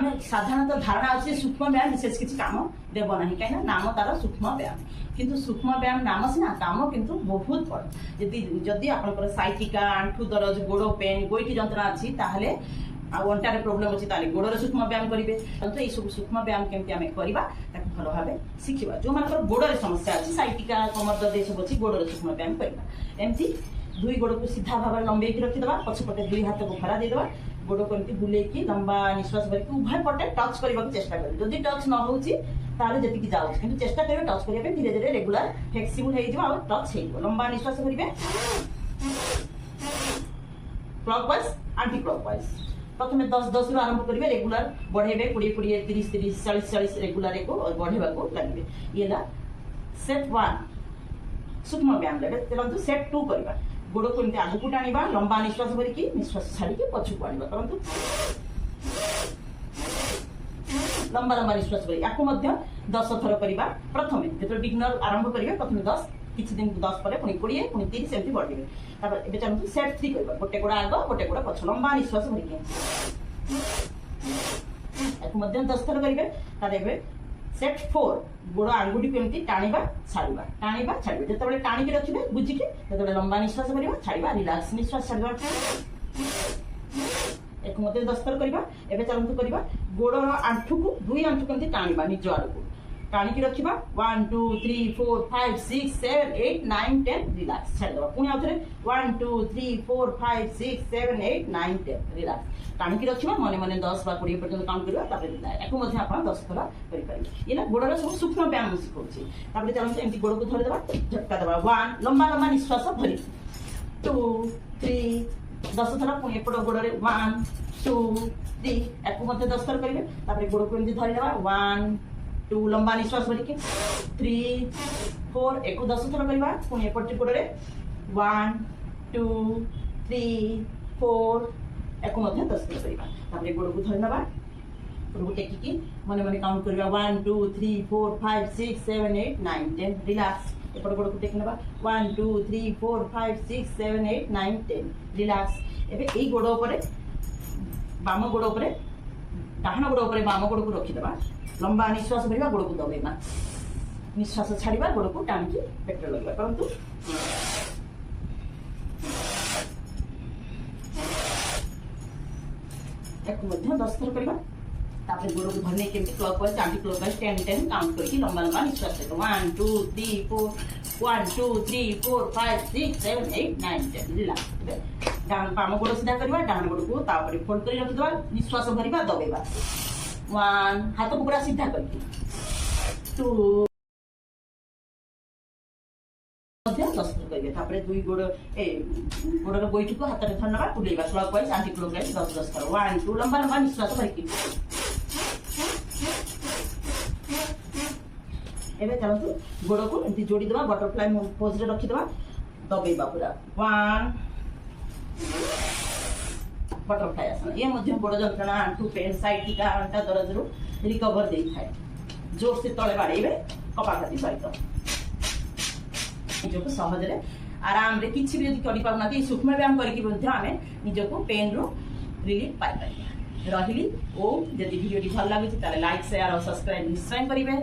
आम साधारणतः धारणा अच्छे सूक्ष्म व्यायाम विशेष किसी काम देव ना कहीं नाम तार सूक्ष्म व्यायाम किंतु सूक्ष्म व्यायाम नाम सीना काम किंतु बहुत बड़ जदि आपंकर साइटिका आंठू दरज गोड़ पेन गोईठी जंत्रणा अच्छी ताहले अंटार प्रोब्लेम अच्छी गोड़र सूक्ष्म व्यायाम करेंगे तो ये सब सूक्ष्म व्यायाम केमती आम करवा भल भाव शिखा जो मान गोड़े समस्या अच्छी साइटिका कमर दर्द सब अच्छी गोड़र सूक्ष्म व्यायाम करवा एमती दुई गोड़ को सीधा भाव लंबे रखीदे पछपटे दुई हाथ को खरा देदेबा गोड़ को एमती बुलेकी लंबा निश्वास करके उभय पटे टच करने चेष्टा करें जदि टच न हो जी जाऊँ कि चेष्टा करेंगे टच करने धीरे धीरे रेगुलर फ्लेक्सिबल हो टच हो लंबा निश्वास करेंगे क्लॉकवाइज एंटी क्लॉकवाइज प्रथम 10-10 रु आरंभ करेंगे रेगुलर बढ़ेबे 20-20 30-30 40-40 रेगुलर को बढ़ेबा को लगे ये सेट 1 सूक्ष्म व्यायाम चलते सेट 2 करवा गोड़ को एमती आगू टाणा लंबा निश्वास करके निश्वास छाड़ी पछक आने करंतु लंबा लंबा निश्वास कर 10 थर करवा प्रथम जो बिगनर आरंभ करेंगे प्रथम 10 किसी दिन 10 पर पुणी 20 पुणी 30 एमती बढ़े चलते सेट 3 करवा गोटे गोड़ आग गोटे गोड़ पछ लंबा निश्वास करके 10 थर करेंगे सेट 4 गोड़ आंगुठी को एमती टाणा छाड़ा जो टाणी रखिए बुझिके जो लंबा निश्वास करवा छाड़ा रिलैक्स निश्वास छाड़ा एक 10 थर करवा एवं चलतु करवा गोड़ आंठू को दुई आंठू को टाणा निज आड़ को टाणी रखा 1 2 3 4 5 6 7 8 9 10 रिलैक्स छाड़देवा पुणी आउ थे 1 2 3 4 5 6 7 8 9 10 रिलैक्स टाणी रखा मन मन 10 बा 20 पर्यटन काउंट करवा आप 10 थर करेंगे ये गोड़र सब सूक्ष्म व्यायाम शिखाऊँ चलते एमती गोड़ को धरदेवा झटका देवा 1 लंबा लंबा निश्वास भरी 2 3 10 थर पुणी एपट गोड़े 1 2 3 या 10 थर करेंगे गोड़ को एमती धरदेवा 1 2 लंबा निश्वास भरिके 3 4 एक 10 थर करवा पुणी एपट गोड़े 1 2 3 4 एक 10 थर करवा गोड़ को धरना गोड़ को टेकिकी मन मन काउंट करवा 1 2 3 4 5 6 7 8 9 10 रिलैक्स एपट गोड़ को टेक ना 1 2 3 4 5 6 7 8 9 10 रिलैक्स एबे एई गोड़ ऊपर बाम गोड़ ऊपर डाहाण गोड़ ऊपर बाम गोड़ को रखीदेवा लंबा निश्वास भरवा गोड़ को दबेबा निश्वास छाड़ा गोड़ को टाणी पेट लगे परंतु एक 10 थर करवा गोड़ को धरने के क्लॉकवाइज एंटी क्लॉकवाइज 10-10 काउंट करके लंबा लंबा निश्वास लेगा 1 2 3 4 1 2 3 4 5 6 7 8 9 10 रिलैक्स डान बाम गोड़ सीधा करवा डान गोड़ को तापर फोल्ड कर रखिदवा निश्वास भरवा दबेबा 1 हाथ को पूरा सीधा करके 2 करेंगे दुई गोड़ गोड़र गोईठी को हाथ में धरना बुलेगा क्लॉकवाइज एंटी क्लॉकवाइज 10 थर 1 2 लंबा लंबा निश्वास भरके एबे चलतु गोड़ को एमती जोड़ी देवा बटरफ्लाई पोज रे रखी देवा दबेबा पूरा 1 बटरफ्लाई आसन ये गोड़ जंत्रणा आंठू पेन साइटिका अंटा दरज रु रिकवर दे थाए जोर से तले बाड़ेबे कपाघाती सहित निजको सहज आराम रे किछि भी करि पाउना सूक्ष्म व्यायाम करके आम निजको पेन रु रिलीफ पाई रही ओ जदि वीडियो भल लगे लाइक शेयर और सब्सक्राइब निश्चय करेंगे।